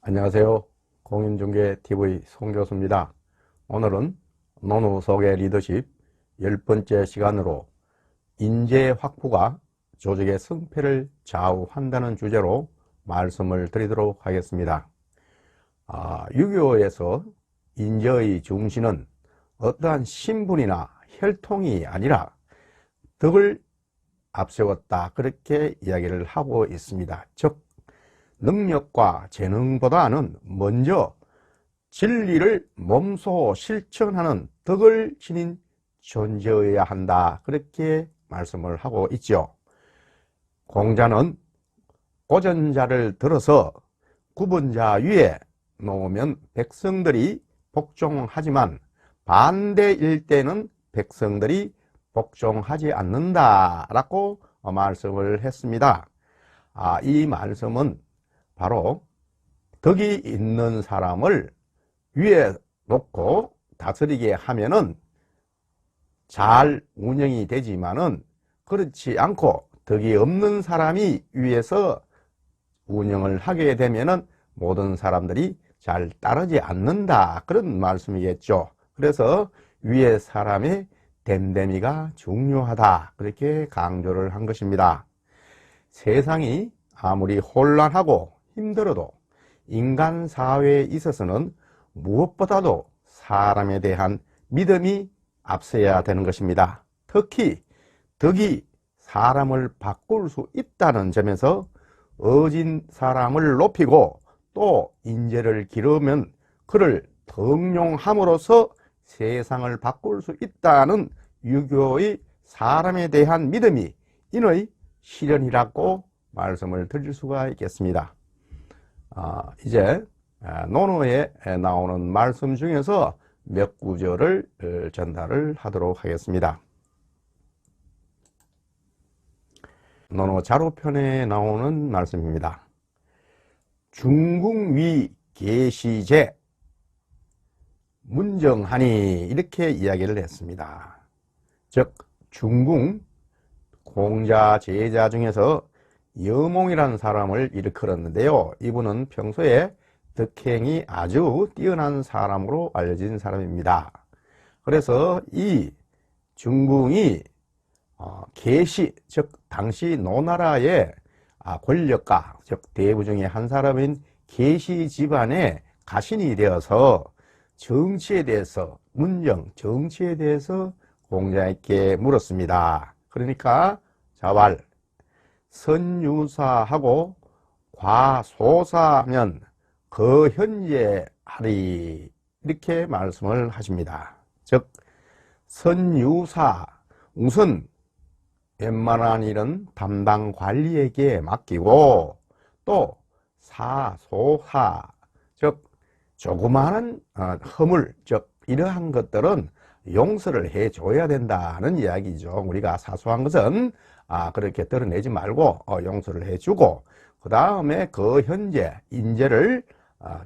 안녕하세요. 공인중개TV 송교수입니다. 오늘은 노노 속의 리더십 10번째 시간으로 인재 확보가 조직의 승패를 좌우한다는 주제로 말씀을 드리도록 하겠습니다. 유교에서 인재의 중심은 어떠한 신분이나 혈통이 아니라 덕을 앞세웠다, 그렇게 이야기를 하고 있습니다. 즉 능력과 재능보다는 먼저 진리를 몸소 실천하는 덕을 지닌 존재여야 한다, 그렇게 말씀을 하고 있죠. 공자는 고전자를 들어서 구본자 위에 놓으면 백성들이 복종하지만 반대일 때는 백성들이 복종하지 않는다라고 말씀을 했습니다. 이 말씀은 바로 덕이 있는 사람을 위에 놓고 다스리게 하면은 잘 운영이 되지만은 그렇지 않고 덕이 없는 사람이 위에서 운영을 하게 되면은 모든 사람들이 잘 따르지 않는다, 그런 말씀이겠죠. 그래서 위에 사람의 됨됨이가 중요하다, 그렇게 강조를 한 것입니다. 세상이 아무리 혼란하고 힘들어도 인간 사회에 있어서는 무엇보다도 사람에 대한 믿음이 앞서야 되는 것입니다. 특히 덕이 사람을 바꿀 수 있다는 점에서 어진 사람을 높이고 또 인재를 기르면 그를 덕용함으로써 세상을 바꿀 수 있다는 유교의 사람에 대한 믿음이 인의 실현이라고 말씀을 드릴 수가 있겠습니다. 이제 논어에 나오는 말씀 중에서 몇 구절을 전달을 하도록 하겠습니다. 논어 자료편에 나오는 말씀입니다. 중궁위 계시제 문정하니, 이렇게 이야기를 했습니다. 즉 중궁, 공자 제자 중에서 여몽이라는 사람을 일컬었는데요. 이분은 평소에 덕행이 아주 뛰어난 사람으로 알려진 사람입니다. 그래서 이 중궁이 계시, 즉 당시 노나라의 권력가, 즉 대부 중에 한 사람인 계시 집안의 가신이 되어서 정치에 대해서, 문정 정치에 대해서 공자에게 물었습니다. 그러니까 자왈 선유사하고 과소사하면 그 현재하리, 이렇게 말씀을 하십니다. 즉 선유사, 우선 웬만한 일은 담당 관리에게 맡기고, 또 사소사, 즉 조그마한 허물, 즉 이러한 것들은 용서를 해줘야 된다는 이야기죠. 우리가 사소한 것은 그렇게 드러내지 말고 용서를 해주고, 그 다음에 그 현재 인재를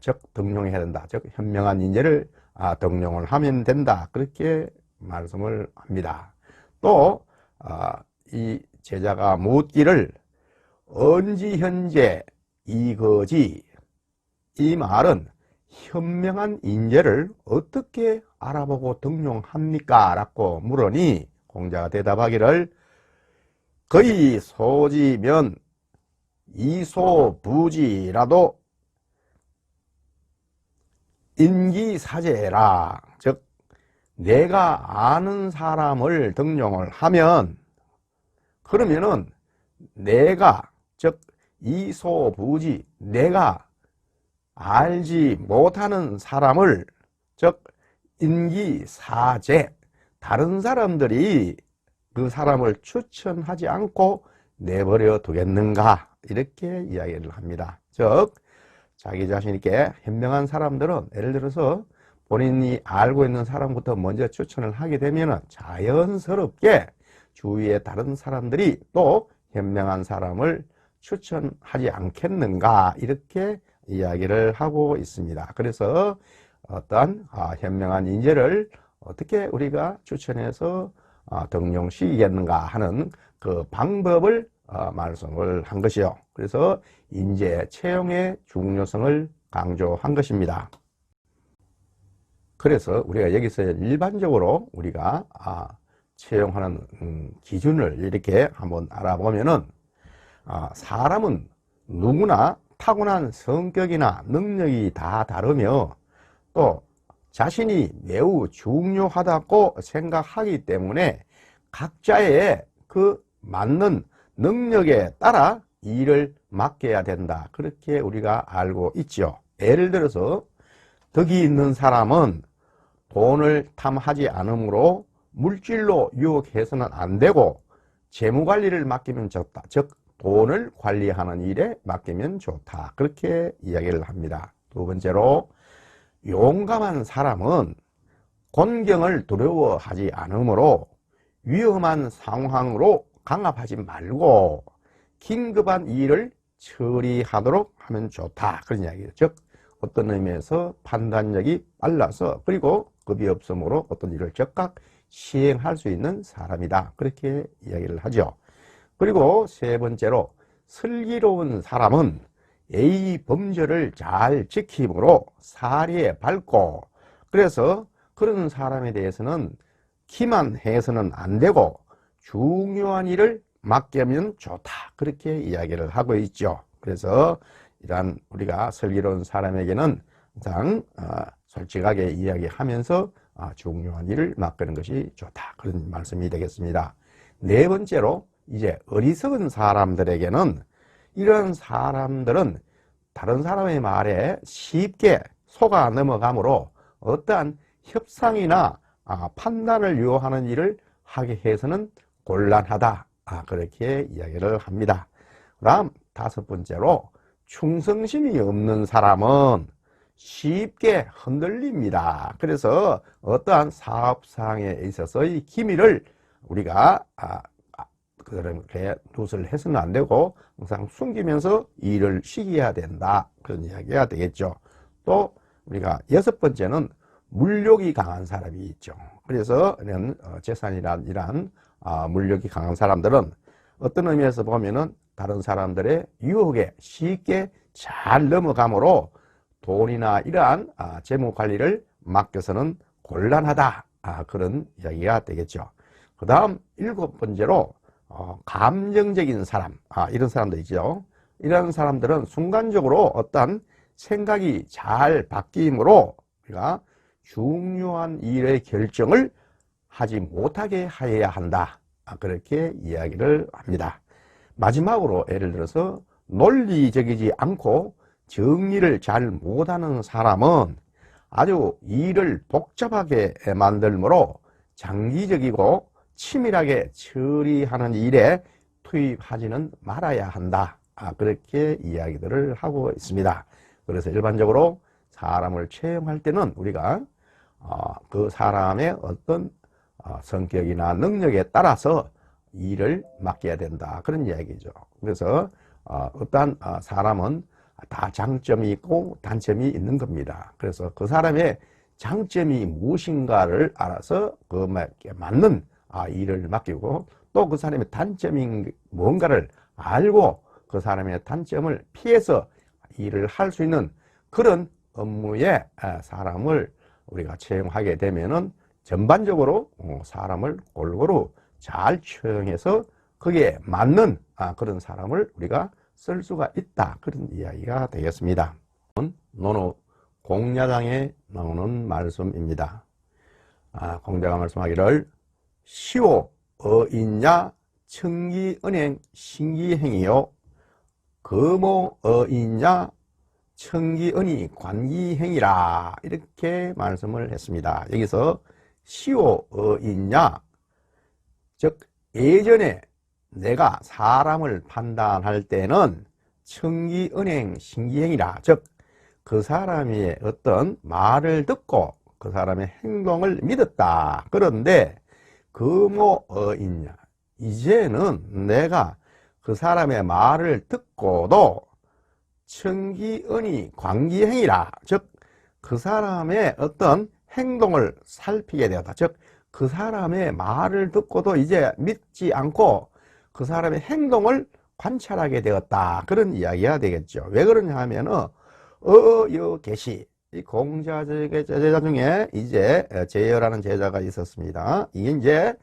즉 등용해야 된다. 즉 현명한 인재를 등용을 하면 된다, 그렇게 말씀을 합니다. 또 이 제자가 묻기를 언지 현재 이거지, 이 말은 현명한 인재를 어떻게 알아보고 등용합니까? 라고 물으니 공자가 대답하기를 거의 소지면 이소부지라도 인기사제라. 즉 내가 아는 사람을 등용을 하면 그러면은 내가, 즉 이소부지, 내가 알지 못하는 사람을, 즉 인기사제, 다른 사람들이 그 사람을 추천하지 않고 내버려 두겠는가, 이렇게 이야기를 합니다. 즉 자기 자신에게 현명한 사람들은 예를 들어서 본인이 알고 있는 사람부터 먼저 추천을 하게 되면 자연스럽게 주위의 다른 사람들이 또 현명한 사람을 추천하지 않겠는가, 이렇게 이야기를 하고 있습니다. 그래서 어떤 현명한 인재를 어떻게 우리가 추천해서 등용시키겠는가 하는 그 방법을 말씀을 한 것이요. 그래서 인재 채용의 중요성을 강조한 것입니다. 그래서 우리가 여기서 일반적으로 우리가 채용하는 기준을 이렇게 한번 알아보면은 사람은 누구나 타고난 성격이나 능력이 다 다르며 또 자신이 매우 중요하다고 생각하기 때문에 각자의 그 맞는 능력에 따라 일을 맡겨야 된다. 그렇게 우리가 알고 있죠. 예를 들어서 덕이 있는 사람은 돈을 탐하지 않으므로 물질로 유혹해서는 안 되고 재무관리를 맡기면 좋다. 즉 돈을 관리하는 일에 맡기면 좋다. 그렇게 이야기를 합니다. 두 번째로 용감한 사람은 곤경을 두려워하지 않으므로 위험한 상황으로 강압하지 말고 긴급한 일을 처리하도록 하면 좋다. 그런 이야기예요. 즉 어떤 의미에서 판단력이 빨라서 그리고 겁이 없으므로 어떤 일을 즉각 시행할 수 있는 사람이다. 그렇게 이야기를 하죠. 그리고 세 번째로 슬기로운 사람은 예의 범절을 잘 지킴으로 사리에 밝고 그래서 그런 사람에 대해서는 기만해서는 안 되고 중요한 일을 맡기면 좋다. 그렇게 이야기를 하고 있죠. 그래서 이러한 우리가 슬기로운 사람에게는 항상 솔직하게 이야기하면서 중요한 일을 맡기는 것이 좋다. 그런 말씀이 되겠습니다. 네 번째로 이제 어리석은 사람들에게는 이런 사람들은 다른 사람의 말에 쉽게 속아 넘어가므로 어떠한 협상이나 판단을 요하는 일을 하게 해서는 곤란하다. 그렇게 이야기를 합니다. 그 다음 다섯 번째로 충성심이 없는 사람은 쉽게 흔들립니다. 그래서 어떠한 사업상에 있어서의 기밀을 우리가 그렇게 누설 해서는 안 되고 항상 숨기면서 일을 시켜야 된다. 그런 이야기가 되겠죠. 또 우리가 여섯 번째는 물욕이 강한 사람이 있죠. 그래서 이런 재산이란 이러한 물욕이 강한 사람들은 어떤 의미에서 보면은 다른 사람들의 유혹에 쉽게 잘 넘어가므로 돈이나 이러한 재무 관리를 맡겨서는 곤란하다. 그런 이야기가 되겠죠. 그 다음 일곱 번째로 감정적인 사람, 이런 사람들 있죠. 이런 사람들은 순간적으로 어떤 생각이 잘 바뀌므로 우리가 중요한 일의 결정을 하지 못하게 해야 한다. 그렇게 이야기를 합니다. 마지막으로 예를 들어서 논리적이지 않고 정리를 잘 못하는 사람은 아주 일을 복잡하게 만들므로 장기적이고 치밀하게 처리하는 일에 투입하지는 말아야 한다. 그렇게 이야기들을 하고 있습니다. 그래서 일반적으로 사람을 채용할 때는 우리가 그 사람의 어떤 성격이나 능력에 따라서 일을 맡겨야 된다. 그런 이야기죠. 그래서 어떠한 사람은 다 장점이 있고 단점이 있는 겁니다. 그래서 그 사람의 장점이 무엇인가를 알아서 그에 맞는 일을 맡기고 또 그 사람의 단점인 뭔가를 알고 그 사람의 단점을 피해서 일을 할 수 있는 그런 업무에 사람을 우리가 채용하게 되면은 전반적으로 사람을 골고루 잘 채용해서 거기에 맞는 그런 사람을 우리가 쓸 수가 있다. 그런 이야기가 되겠습니다. 논어 공야장에 나오는 말씀입니다. 공자가 말씀하기를 시오 어인야 청기은행 신기행이요 거모 어인야 청기은이 관기행이라 이렇게 말씀을 했습니다. 여기서 시오 어인야 즉 예전에 내가 사람을 판단할 때는 청기은행 신기행이라 즉 그 사람의 어떤 말을 듣고 그 사람의 행동을 믿었다. 그런데 거모 어인야 이제는 내가 그 사람의 말을 듣고도 청기은이 관기행이라 즉 그 사람의 어떤 행동을 살피게 되었다. 즉 그 사람의 말을 듣고도 이제 믿지 않고 그 사람의 행동을 관찰하게 되었다. 그런 이야기가 되겠죠. 왜 그러냐 하면은 어여 계시. 이 공자 제자 중에 이제 제여라는 제자가 있었습니다. 이게 이제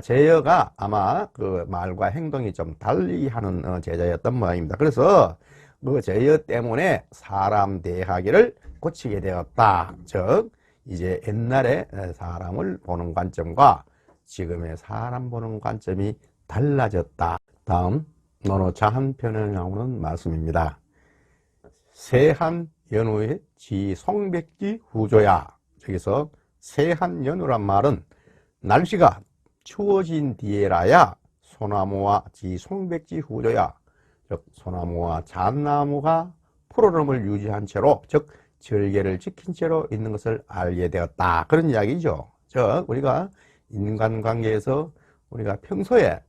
제여가 아마 그 말과 행동이 좀 달리 하는 제자였던 모양입니다. 그래서 그 제여 때문에 사람 대하기를 고치게 되었다. 즉 이제 옛날에 사람을 보는 관점과 지금의 사람 보는 관점이 달라졌다. 다음 논어자 한 편에 나오는 말씀입니다. 세한연우의 지송백지 후조야. 여기서 세한연우란 말은 날씨가 추워진 뒤에라야 소나무와 지송백지 후조야. 즉 소나무와 잣나무가 푸르름을 유지한 채로, 즉 절개를 지킨 채로 있는 것을 알게 되었다. 그런 이야기죠. 즉 우리가 인간관계에서 우리가 평소에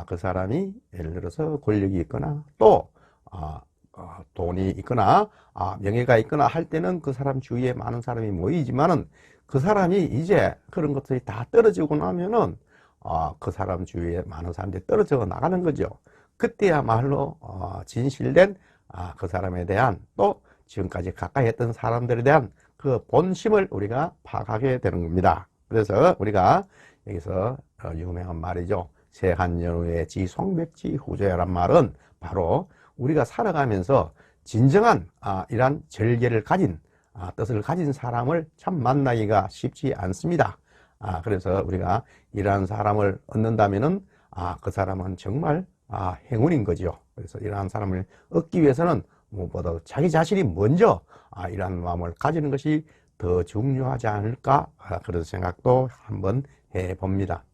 그 사람이 예를 들어서 권력이 있거나 또 돈이 있거나 명예가 있거나 할 때는 그 사람 주위에 많은 사람이 모이지만은 그 사람이 이제 그런 것들이 다 떨어지고 나면은 그 사람 주위에 많은 사람들이 떨어져 나가는 거죠. 그때야말로 진실된 그 사람에 대한, 또 지금까지 가까이 했던 사람들에 대한 그 본심을 우리가 파악하게 되는 겁니다. 그래서 우리가 여기서 유명한 말이죠. 세한연우의 지송백지 후조야란 말은 바로 우리가 살아가면서 진정한 이러한 절개를 가진 뜻을 가진 사람을 참 만나기가 쉽지 않습니다. 그래서 우리가 이러한 사람을 얻는다면은 그 사람은 정말 행운인 거죠. 그래서 이러한 사람을 얻기 위해서는 무엇보다 자기 자신이 먼저 이러한 마음을 가지는 것이 더 중요하지 않을까, 그런 생각도 한번 해봅니다.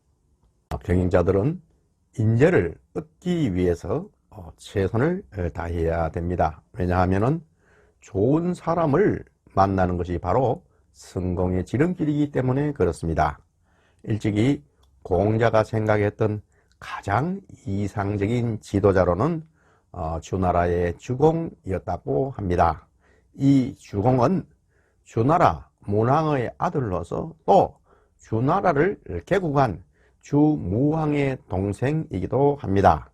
경영자들은 인재를 얻기 위해서 최선을 다해야 됩니다. 왜냐하면 좋은 사람을 만나는 것이 바로 성공의 지름길이기 때문에 그렇습니다. 일찍이 공자가 생각했던 가장 이상적인 지도자로는 주나라의 주공이었다고 합니다. 이 주공은 주나라 문왕의 아들로서 또 주나라를 개국한 주무왕의 동생이기도 합니다.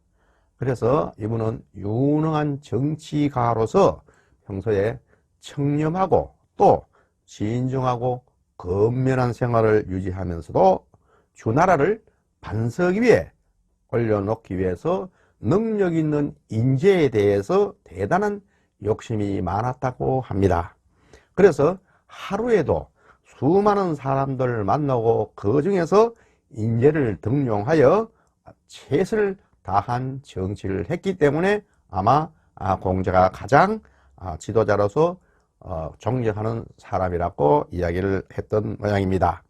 그래서 이분은 유능한 정치가로서 평소에 청렴하고 또 신중하고 건면한 생활을 유지하면서도 주나라를 반석 위에 올려놓기 위해서 능력 있는 인재에 대해서 대단한 욕심이 많았다고 합니다. 그래서 하루에도 수많은 사람들을 만나고 그 중에서 인재를 등용하여 최선을 다한 정치를 했기 때문에 아마 공자가 가장 지도자로서 존경하는 사람이라고 이야기를 했던 모양입니다.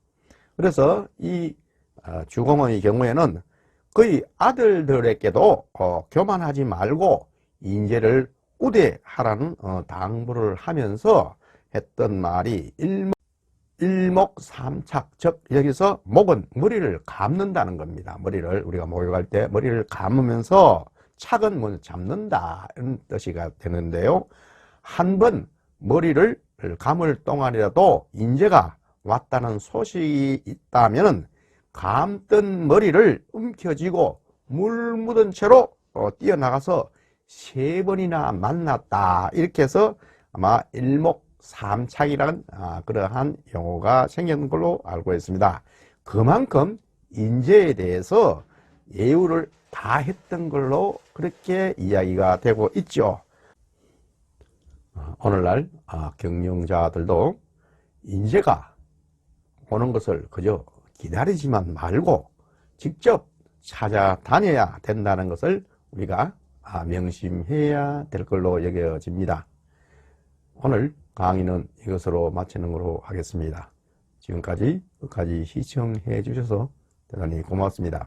그래서 이 주공의 경우에는 그의 아들들에게도 교만하지 말고 인재를 우대하라는 당부를 하면서 했던 말이 일목삼착, 즉 여기서 목은 머리를 감는다는 겁니다. 머리를 우리가 목욕할 때 머리를 감으면서 착은 뭐 잡는다 이런 뜻이가 되는데요. 한 번 머리를 감을 동안이라도 인재가 왔다는 소식이 있다면 감던 머리를 움켜쥐고 물 묻은 채로 뛰어나가서 3번이나 만났다, 이렇게 해서 아마 일목삼착이라는 그러한 용어가 생긴 걸로 알고 있습니다. 그만큼 인재에 대해서 예우를 다 했던 걸로 그렇게 이야기가 되고 있죠. 오늘날 경영자들도 인재가 오는 것을 그저 기다리지만 말고 직접 찾아다녀야 된다는 것을 우리가 명심해야 될 걸로 여겨집니다. 오늘 강의는 이것으로 마치는 걸로 하겠습니다. 지금까지 끝까지 시청해 주셔서 대단히 고맙습니다.